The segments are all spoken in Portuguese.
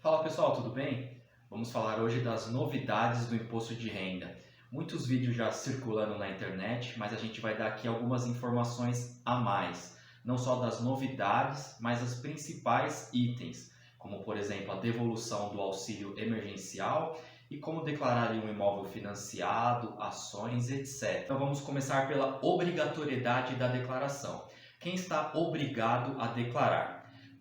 Fala pessoal, tudo bem? Vamos falar hoje das novidades do imposto de renda. Muitos vídeos já circulando na internet, mas a gente vai dar aqui algumas informações a mais. Não só das novidades, mas as principais itens, como por exemplo a devolução do auxílio emergencial e como declarar um imóvel financiado, ações, etc. Então vamos começar pela obrigatoriedade da declaração. Quem está obrigado a declarar?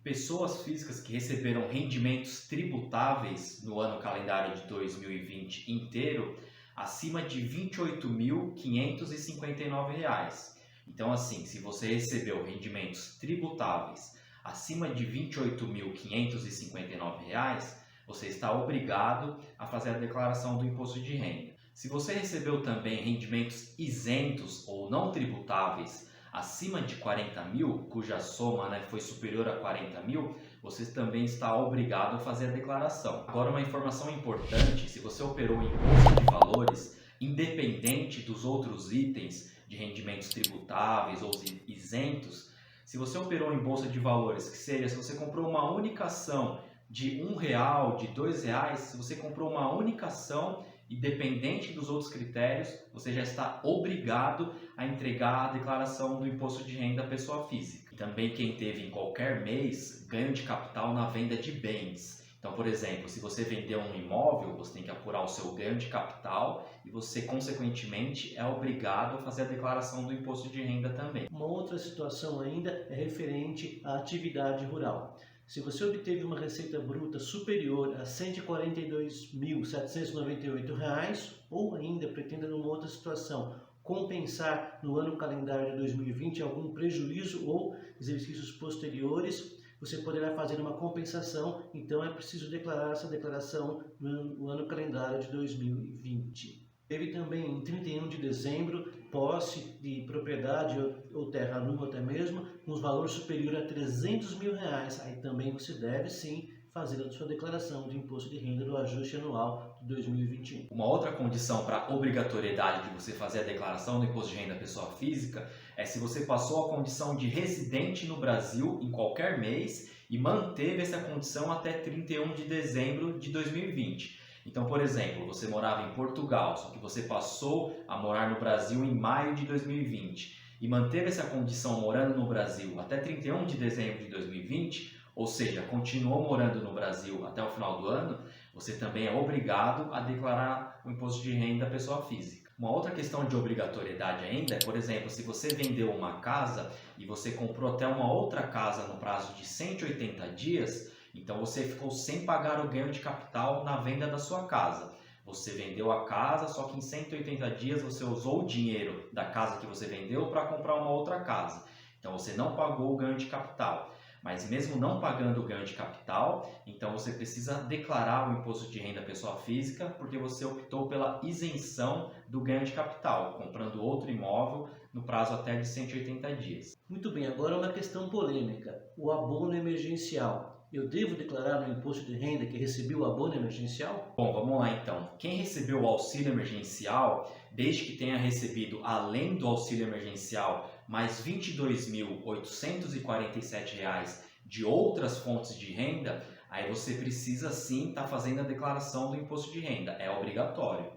Pessoas físicas que receberam rendimentos tributáveis no ano calendário de 2020 inteiro acima de R$ 28.559. Então, assim, se você recebeu rendimentos tributáveis acima de R$ 28.559, você está obrigado a fazer a declaração do imposto de renda. Se você recebeu também rendimentos isentos ou não tributáveis acima de 40 mil, cuja soma foi superior a 40 mil, você também está obrigado a fazer a declaração. Agora, uma informação importante: se você operou em bolsa de valores, independente dos outros itens de rendimentos tributáveis ou isentos, se você operou em bolsa de valores, que seja, se você comprou uma única ação de R$1, de R$2, se você comprou uma única ação, independente dos outros critérios, você já está obrigado a entregar a declaração do imposto de renda à pessoa física. E também quem teve em qualquer mês ganho de capital na venda de bens. Então, por exemplo, se você vendeu um imóvel, você tem que apurar o seu ganho de capital e você, consequentemente, é obrigado a fazer a declaração do imposto de renda também. Uma outra situação ainda é referente à atividade rural. Se você obteve uma receita bruta superior a R$ 142.798 ou ainda pretenda, numa outra situação, compensar no ano calendário de 2020 algum prejuízo ou exercícios posteriores, você poderá fazer uma compensação. Então é preciso declarar essa declaração no ano calendário de 2020. Teve também em 31 de dezembro posse de propriedade ou terra nua até mesmo, com os valores superior a R$300 mil. Aí também você deve sim fazer a sua declaração de imposto de renda do ajuste anual de 2021. Uma outra condição para obrigatoriedade de você fazer a declaração do imposto de renda à pessoa física é se você passou a condição de residente no Brasil em qualquer mês e manteve essa condição até 31 de dezembro de 2020. Então, por exemplo, você morava em Portugal, só que você passou a morar no Brasil em maio de 2020 e manteve essa condição morando no Brasil até 31 de dezembro de 2020, ou seja, continuou morando no Brasil até o final do ano, você também é obrigado a declarar o imposto de renda à pessoa física. Uma outra questão de obrigatoriedade ainda é, por exemplo, se você vendeu uma casa e você comprou até uma outra casa no prazo de 180 dias, então você ficou sem pagar o ganho de capital na venda da sua casa. Você vendeu a casa, só que em 180 dias você usou o dinheiro da casa que você vendeu para comprar uma outra casa. Então você não pagou o ganho de capital. Mas mesmo não pagando o ganho de capital, então você precisa declarar o imposto de renda à pessoa física, porque você optou pela isenção do ganho de capital, comprando outro imóvel no prazo até de 180 dias. Muito bem, agora uma questão polêmica: o abono emergencial. Eu devo declarar no imposto de renda que recebi o abono emergencial? Bom, vamos lá então. Quem recebeu o auxílio emergencial, desde que tenha recebido, além do auxílio emergencial, mais R$ 22.847 de outras fontes de renda, aí você precisa sim estar fazendo a declaração do imposto de renda. É obrigatório.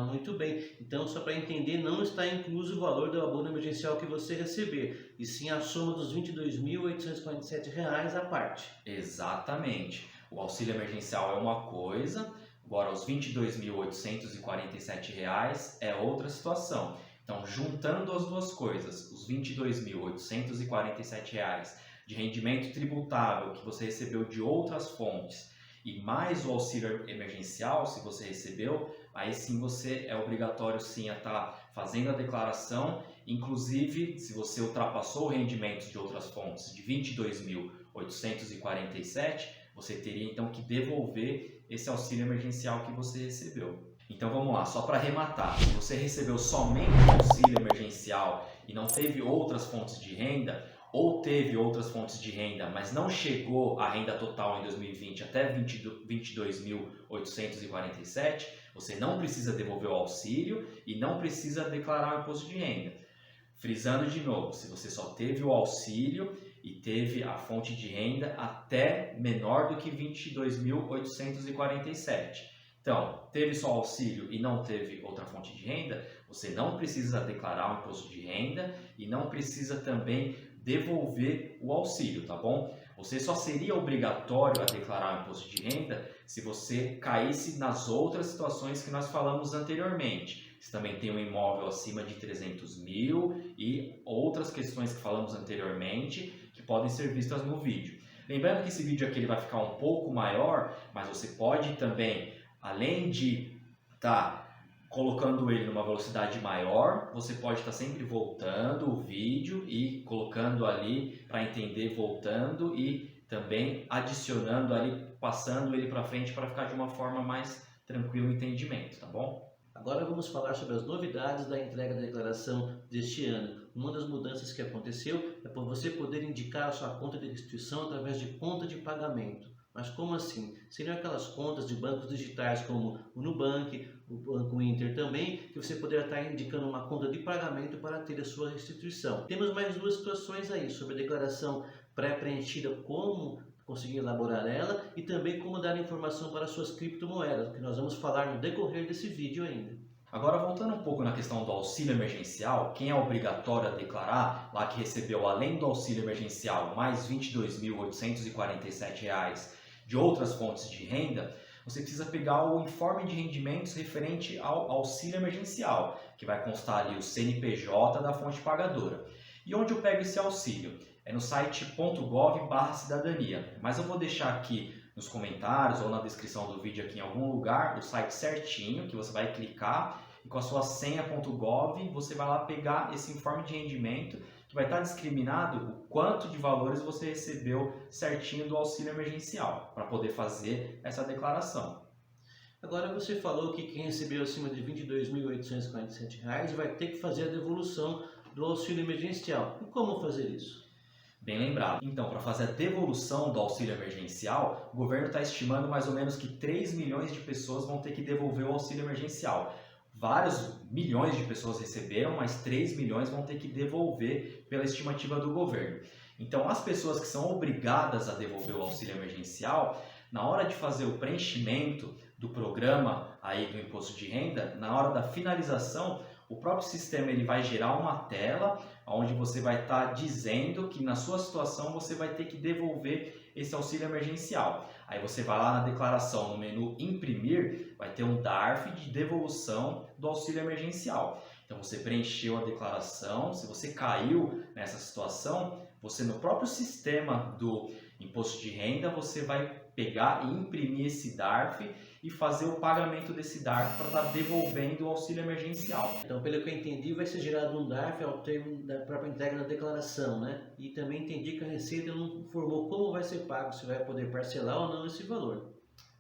Muito bem. Então, só para entender, não está incluso o valor do abono emergencial que você receber, e sim a soma dos R$ 22.847 à parte. Exatamente. O auxílio emergencial é uma coisa, agora os R$ 22.847 é outra situação. Então, juntando as duas coisas, os R$ 22.847 de rendimento tributável que você recebeu de outras fontes e mais o auxílio emergencial, se você recebeu, aí sim você é obrigatório sim a estar fazendo a declaração. Inclusive, se você ultrapassou rendimentos de outras fontes de R$ 22.847, você teria então que devolver esse auxílio emergencial que você recebeu. Então vamos lá, só para arrematar: se você recebeu somente o auxílio emergencial e não teve outras fontes de renda, ou teve outras fontes de renda, mas não chegou à renda total em 2020 até 22.847, você não precisa devolver o auxílio e não precisa declarar o imposto de renda. Frisando de novo, se você só teve o auxílio e teve a fonte de renda até menor do que R$ 22.847. Então, teve só auxílio e não teve outra fonte de renda, você não precisa declarar o imposto de renda e não precisa também devolver o auxílio, tá bom? Você só seria obrigatório a declarar o imposto de renda se você caísse nas outras situações que nós falamos anteriormente. Você também tem um imóvel acima de 300 mil e outras questões que falamos anteriormente que podem ser vistas no vídeo. Lembrando que esse vídeo aqui ele vai ficar um pouco maior, mas você pode também, além de estar colocando ele numa velocidade maior, você pode estar sempre voltando o vídeo e colocando ali para entender, voltando e também adicionando ali, passando ele para frente para ficar de uma forma mais tranquila o entendimento, tá bom? Agora vamos falar sobre as novidades da entrega da declaração deste ano. Uma das mudanças que aconteceu é para você poder indicar a sua conta de restituição através de conta de pagamento. Mas como assim? Seriam aquelas contas de bancos digitais como o Nubank, o Banco Inter também, que você poderá estar indicando uma conta de pagamento para ter a sua restituição. Temos mais duas situações aí sobre a declaração pré-preenchida, como conseguir elaborar ela e também como dar informação para suas criptomoedas, que nós vamos falar no decorrer desse vídeo ainda. Agora, voltando um pouco na questão do auxílio emergencial, quem é obrigatório a declarar, lá que recebeu além do auxílio emergencial mais R$ 22.847 de outras fontes de renda, você precisa pegar o informe de rendimentos referente ao auxílio emergencial, que vai constar ali o CNPJ da fonte pagadora. E onde eu pego esse auxílio? É no site .gov/cidadania, mas eu vou deixar aqui nos comentários ou na descrição do vídeo aqui em algum lugar o site certinho, que você vai clicar e com a sua senha .gov você vai lá pegar esse informe de rendimento que vai estar discriminado o quanto de valores você recebeu certinho do auxílio emergencial para poder fazer essa declaração. Agora você falou que quem recebeu acima de R$ 22.847 vai ter que fazer a devolução do auxílio emergencial. E como fazer isso? Bem lembrado. Então, para fazer a devolução do auxílio emergencial, o governo está estimando mais ou menos que 3 milhões de pessoas vão ter que devolver o auxílio emergencial. Vários milhões de pessoas receberam, mas 3 milhões vão ter que devolver pela estimativa do governo. Então, as pessoas que são obrigadas a devolver o auxílio emergencial, na hora de fazer o preenchimento do programa aí do imposto de renda, na hora da finalização, o próprio sistema ele vai gerar uma tela onde você vai estar dizendo que na sua situação você vai ter que devolver esse auxílio emergencial. Aí você vai lá na declaração, no menu imprimir, vai ter um DARF de devolução do auxílio emergencial. Então você preencheu a declaração, se você caiu nessa situação, você no próprio sistema do imposto de renda, você vai pegar e imprimir esse DARF e fazer o pagamento desse DARF para estar devolvendo o auxílio emergencial. Então, pelo que eu entendi, vai ser gerado um DARF ao termo da própria entrega da declaração, né? E também entendi que a Receita não informou como vai ser pago, se vai poder parcelar ou não esse valor.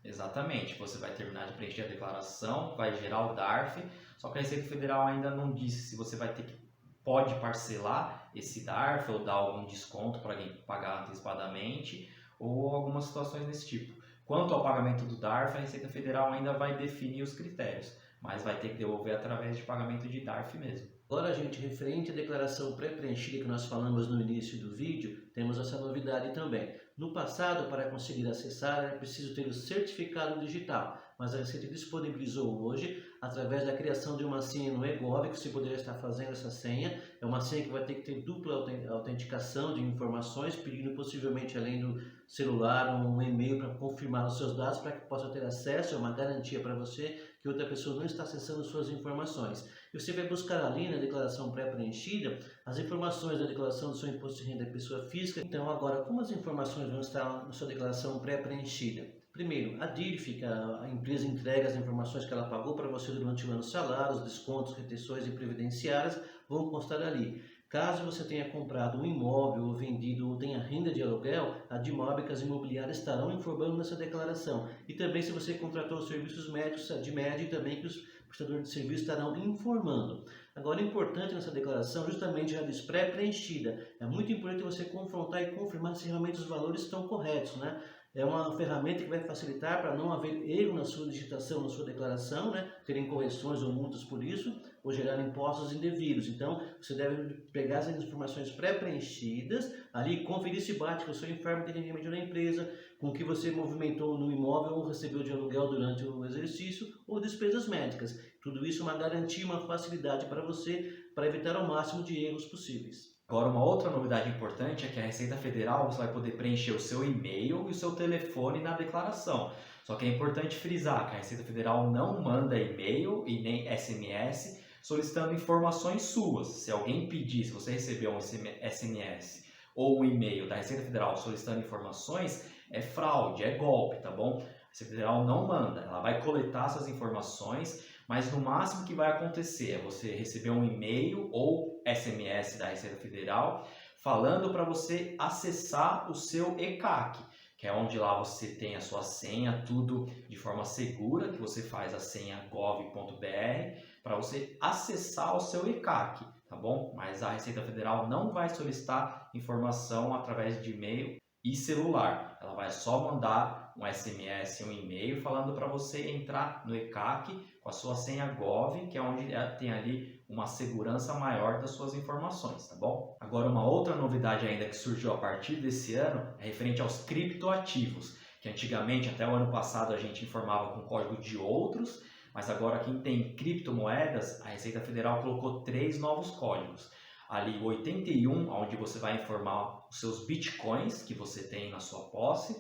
Exatamente, você vai terminar de preencher a declaração, vai gerar o DARF, só que a Receita Federal ainda não disse se você vai ter que pode parcelar esse DARF ou dar algum desconto para quem pagar antecipadamente ou algumas situações desse tipo. Quanto ao pagamento do DARF, a Receita Federal ainda vai definir os critérios, mas vai ter que devolver através de pagamento de DARF mesmo. Agora, gente, referente à declaração pré-preenchida que nós falamos no início do vídeo, temos essa novidade também. No passado, para conseguir acessar, era preciso ter o certificado digital, mas a Receita disponibilizou hoje, através da criação de uma senha no eGov, que você poderia estar fazendo essa senha. É uma senha que vai ter que ter dupla autenticação de informações, pedindo possivelmente além do celular um e-mail para confirmar os seus dados, para que possa ter acesso, é uma garantia para você que outra pessoa não está acessando suas informações. E você vai buscar ali na declaração pré-preenchida as informações da declaração do seu imposto de renda de pessoa física. Então agora, como as informações vão estar na sua declaração pré-preenchida? Primeiro, a DIRF, a empresa entrega as informações que ela pagou para você durante o ano, salários, descontos, retenções e previdenciárias vão constar ali. Caso você tenha comprado um imóvel ou vendido ou tenha renda de aluguel, a DIMOB e as imobiliárias estarão informando nessa declaração. E também se você contratou serviços médicos, a DIMED também que os prestadores de serviço estarão informando. Agora, importante nessa declaração, justamente já diz pré-preenchida, é muito importante você confrontar e confirmar se realmente os valores estão corretos, né? É uma ferramenta que vai facilitar para não haver erro na sua digitação, na sua declaração, né? Terem correções ou multas por isso, ou gerar impostos indevidos. Então, você deve pegar as informações pré-preenchidas, ali conferir se bate com o seu informe de rendimento da empresa, com o que você movimentou no imóvel ou recebeu de aluguel durante o exercício, ou despesas médicas. Tudo isso é uma garantia, uma facilidade para você, para evitar ao máximo de erros possíveis. Agora, uma outra novidade importante é que a Receita Federal você vai poder preencher o seu e-mail e o seu telefone na declaração. Só que é importante frisar que a Receita Federal não manda e-mail e nem SMS solicitando informações suas. Se alguém pedir, se você recebeu um SMS ou um e-mail da Receita Federal solicitando informações, é fraude, é golpe, tá bom? A Receita Federal não manda, ela vai coletar essas informações, mas no máximo que vai acontecer é você receber um e-mail ou SMS da Receita Federal falando para você acessar o seu ECAC, que é onde lá você tem a sua senha, tudo de forma segura, que você faz a senha gov.br para você acessar o seu ECAC, tá bom? Mas a Receita Federal não vai solicitar informação através de e-mail e celular. Ela vai só mandar um SMS, um e-mail falando para você entrar no ECAC com a sua senha Gov, que é onde tem ali uma segurança maior das suas informações, tá bom? Agora, uma outra novidade ainda que surgiu a partir desse ano é referente aos criptoativos, que antigamente, até o ano passado, a gente informava com código de outros, mas agora quem tem criptomoedas, a Receita Federal colocou 3 novos códigos. Ali o 81, onde você vai informar os seus bitcoins que você tem na sua posse.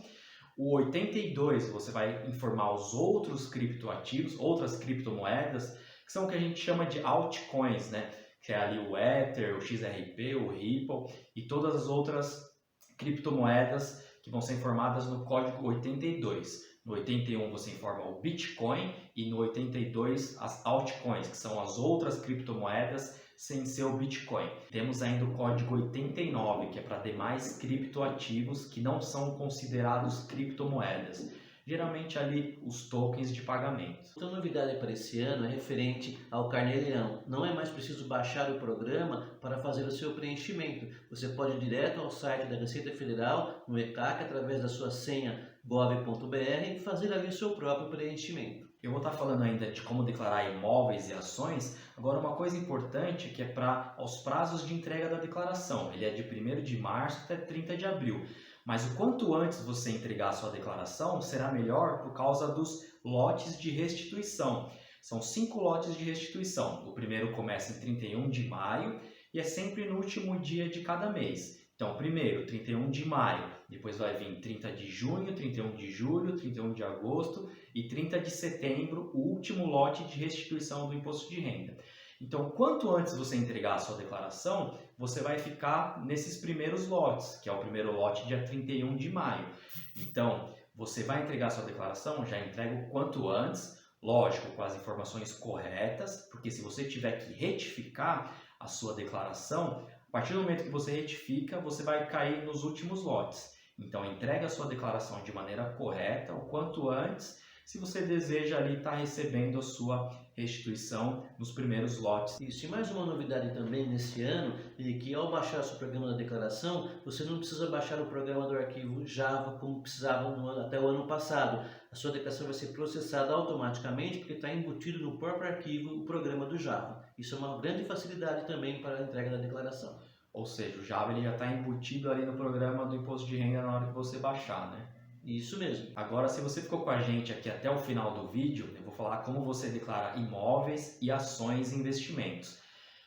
O 82, você vai informar os outros criptoativos, outras criptomoedas, que são o que a gente chama de altcoins, né? Que é ali o Ether, o XRP, o Ripple e todas as outras criptomoedas que vão ser informadas no código 82. No 81 você informa o Bitcoin e no 82 as altcoins, que são as outras criptomoedas sem ser o Bitcoin. Temos ainda o código 89, que é para demais criptoativos que não são considerados criptomoedas. Geralmente ali os tokens de pagamento. Outra novidade para esse ano é referente ao Carnê-Leão. Não é mais preciso baixar o programa para fazer o seu preenchimento. Você pode ir direto ao site da Receita Federal, no ECAC, através da sua senha gov.br e fazer ali o seu próprio preenchimento. Eu vou estar falando ainda de como declarar imóveis e ações. Agora, uma coisa importante que é para os prazos de entrega da declaração. Ele é de 1º de março até 30 de abril. Mas o quanto antes você entregar a sua declaração, será melhor por causa dos lotes de restituição. São 5 lotes de restituição. O primeiro começa em 31 de maio e é sempre no último dia de cada mês. Então, primeiro, 31 de maio, depois vai vir 30 de junho, 31 de julho, 31 de agosto e 30 de setembro, o último lote de restituição do imposto de renda. Então, quanto antes você entregar a sua declaração, você vai ficar nesses primeiros lotes, que é o primeiro lote dia 31 de maio. Então, você vai entregar a sua declaração, já entrega o quanto antes, lógico, com as informações corretas, porque se você tiver que retificar a sua declaração, a partir do momento que você retifica, você vai cair nos últimos lotes. Então, entrega a sua declaração de maneira correta, o quanto antes, se você deseja ali estar recebendo a sua restituição nos primeiros lotes. Isso, e mais uma novidade também nesse ano, é que ao baixar o seu programa da declaração, você não precisa baixar o programa do arquivo Java como precisava até o ano passado. A sua declaração vai ser processada automaticamente porque está embutido no próprio arquivo o programa do Java. Isso é uma grande facilidade também para a entrega da declaração. Ou seja, o Java ele já está embutido ali no programa do imposto de renda na hora que você baixar, né? Isso mesmo. Agora, se você ficou com a gente aqui até o final do vídeo, eu vou falar como você declara imóveis e ações e investimentos.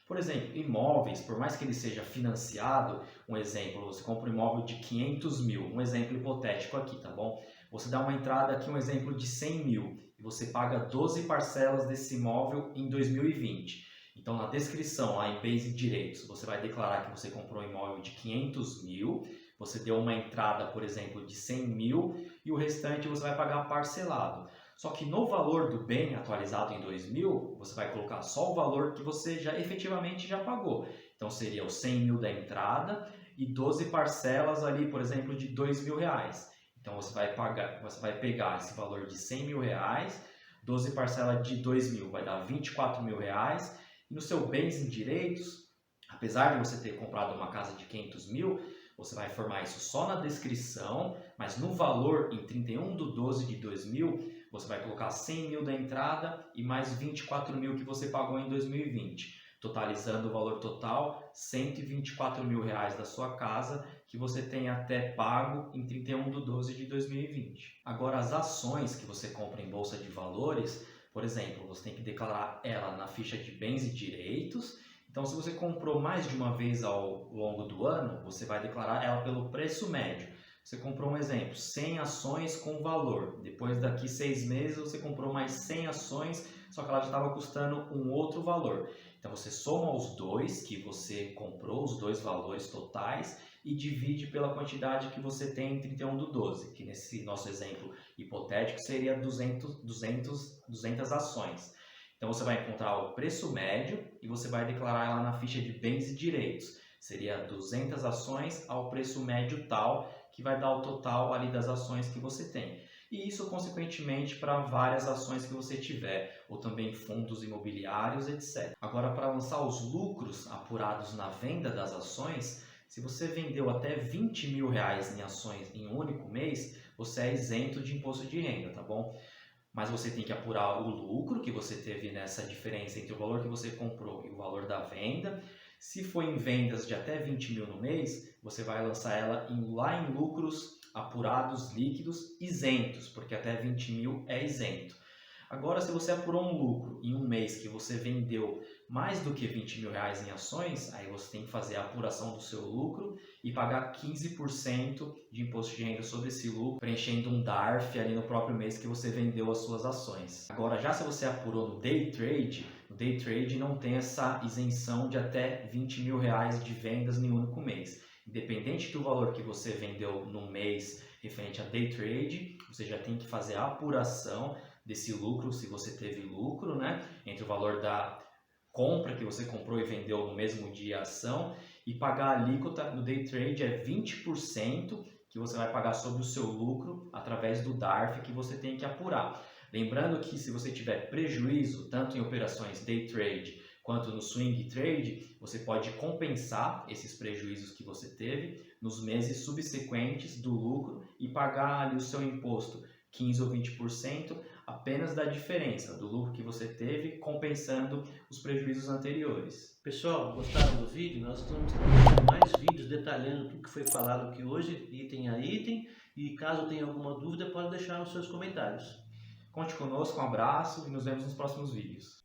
Por exemplo, imóveis, por mais que ele seja financiado, um exemplo, você compra um imóvel de 500 mil, um exemplo hipotético aqui, tá bom? Você dá uma entrada aqui, um exemplo de 100 mil, e você paga 12 parcelas desse imóvel em 2020. Então, na descrição, lá em Bens e Direitos, você vai declarar que você comprou um imóvel de 500 mil, você deu uma entrada, por exemplo, de 100 mil e o restante você vai pagar parcelado. Só que no valor do bem atualizado em 2000, você vai colocar só o valor que você já efetivamente já pagou. Então, seria os 100 mil da entrada e 12 parcelas ali, por exemplo, de R$2.000. Então, você vai pegar esse valor de 100 mil reais, 12 parcelas de 2 mil vai dar 24 mil reais. E no seu bens e direitos, apesar de você ter comprado uma casa de 500 mil, você vai informar isso só na descrição, mas no valor, em 31/12/2000, você vai colocar 100 mil da entrada e mais 24 mil que você pagou em 2020, totalizando o valor total, 124 mil reais da sua casa, que você tem até pago em 31/12/2020. Agora, as ações que você compra em bolsa de valores, por exemplo, você tem que declarar ela na ficha de bens e direitos. Então, se você comprou mais de uma vez ao longo do ano, você vai declarar ela pelo preço médio. Você comprou, um exemplo, 100 ações com valor. Depois daqui 6 meses você comprou mais 100 ações, só que ela já estava custando um outro valor. Então você soma os dois que você comprou, os dois valores totais, e divide pela quantidade que você tem em 31/12, que nesse nosso exemplo hipotético seria 200 ações. Então você vai encontrar o preço médio e você vai declarar ela na ficha de bens e direitos. Seria 200 ações ao preço médio tal, que vai dar o total ali das ações que você tem. E isso, consequentemente, para várias ações que você tiver, ou também fundos imobiliários, etc. Agora, para lançar os lucros apurados na venda das ações, se você vendeu até 20 mil reais em ações em um único mês, você é isento de imposto de renda, tá bom? Mas você tem que apurar o lucro que você teve nessa diferença entre o valor que você comprou e o valor da venda. Se for em vendas de até 20 mil no mês, você vai lançar ela lá em lucros apurados líquidos isentos, porque até 20 mil é isento. Agora, se você apurou um lucro em um mês que você vendeu mais do que 20 mil reais em ações, aí você tem que fazer a apuração do seu lucro e pagar 15% de imposto de renda sobre esse lucro, preenchendo um DARF ali no próprio mês que você vendeu as suas ações. Agora, já se você apurou no day trade não tem essa isenção de até 20 mil reais de vendas em um único mês. Independente do valor que você vendeu no mês referente a day trade, você já tem que fazer a apuração desse lucro, se você teve lucro, né? Entre o valor da compra que você comprou e vendeu no mesmo dia a ação, e pagar a alíquota no day trade é 20% que você vai pagar sobre o seu lucro através do DARF que você tem que apurar. Lembrando que se você tiver prejuízo, tanto em operações day trade quanto no swing trade, você pode compensar esses prejuízos que você teve nos meses subsequentes do lucro e pagar ali o seu imposto 15% ou 20% apenas da diferença do lucro que você teve, compensando os prejuízos anteriores. Pessoal, gostaram do vídeo? Nós estamos trazendo mais vídeos detalhando tudo que foi falado aqui hoje, item a item, e caso tenha alguma dúvida, pode deixar nos seus comentários. Conte conosco, um abraço e nos vemos nos próximos vídeos.